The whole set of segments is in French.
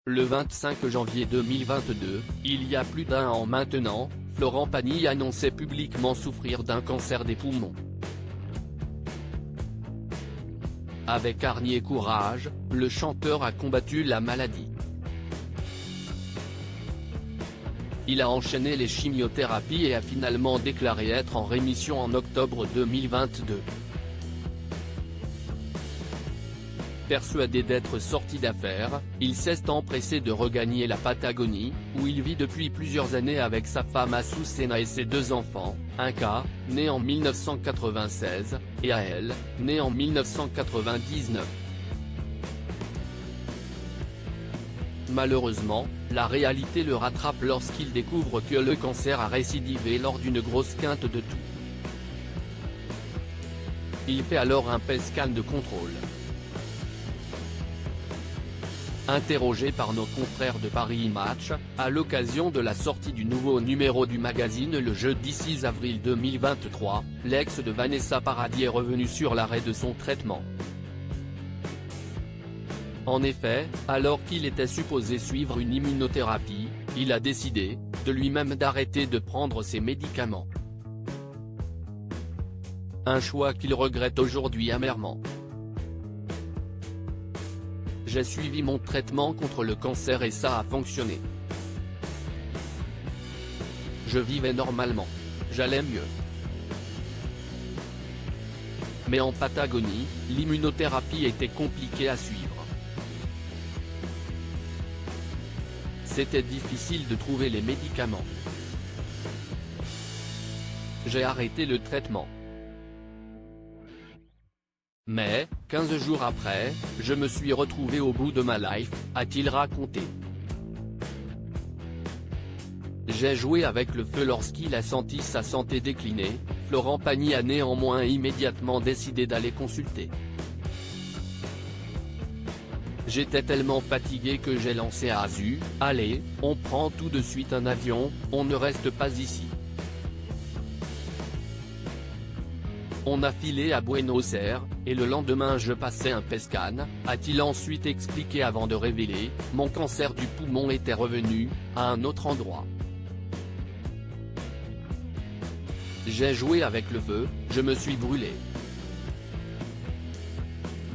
Le 25 janvier 2022, il y a plus d'un an maintenant, Florent Pagny annonçait publiquement souffrir d'un cancer des poumons. Avec hargne et courage, le chanteur a combattu la maladie. Il a enchaîné les chimiothérapies et a finalement déclaré être en rémission en octobre 2022. Persuadé d'être sorti d'affaires, il s'est empressé de regagner la Patagonie, où il vit depuis plusieurs années avec sa femme Azucena et ses deux enfants, Inca, né en 1996, et Ael, né en 1999. Malheureusement, la réalité le rattrape lorsqu'il découvre que le cancer a récidivé lors d'une grosse quinte de toux. Il fait alors un PET scan de contrôle. Interrogé par nos confrères de Paris Match, à l'occasion de la sortie du nouveau numéro du magazine le jeudi 6 avril 2023, l'ex de Vanessa Paradis est revenu sur l'arrêt de son traitement. En effet, alors qu'il était supposé suivre une immunothérapie, il a décidé, de lui-même d'arrêter de prendre ses médicaments. Un choix qu'il regrette aujourd'hui amèrement. J'ai suivi mon traitement contre le cancer et ça a fonctionné. Je vivais normalement. J'allais mieux. Mais en Patagonie, l'immunothérapie était compliquée à suivre. C'était difficile de trouver les médicaments. J'ai arrêté le traitement. Mais, 15 jours après, je me suis retrouvé au bout de ma life, a-t-il raconté. J'ai joué avec le feu lorsqu'il a senti sa santé décliner. Florent Pagny a néanmoins immédiatement décidé d'aller consulter. J'étais tellement fatigué que j'ai lancé à Azu, allez, on prend tout de suite un avion, on ne reste pas ici. On a filé à Buenos Aires, et le lendemain je passais un PET scan, a-t-il ensuite expliqué avant de révéler, mon cancer du poumon était revenu, à un autre endroit. J'ai joué avec le feu, je me suis brûlé.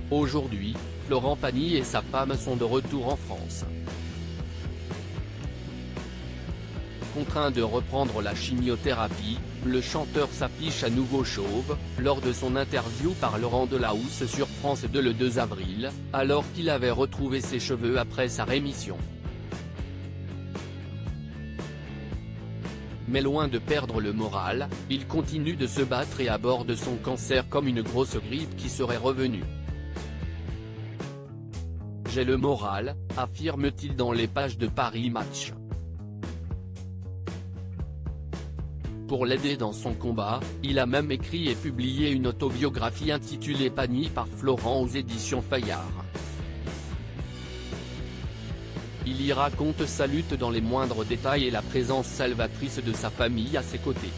Aujourd'hui, Florent Pagny et sa femme sont de retour en France. Contraint de reprendre la chimiothérapie, le chanteur s'affiche à nouveau chauve, lors de son interview par Laurent Delahousse sur France 2 le 2 avril, alors qu'il avait retrouvé ses cheveux après sa rémission. Mais loin de perdre le moral, il continue de se battre et aborde son cancer comme une grosse grippe qui serait revenue. J'ai le moral, affirme-t-il dans les pages de Paris Match. Pour l'aider dans son combat, il a même écrit et publié une autobiographie intitulée Pagny par Florent aux éditions Fayard. Il y raconte sa lutte dans les moindres détails et la présence salvatrice de sa famille à ses côtés.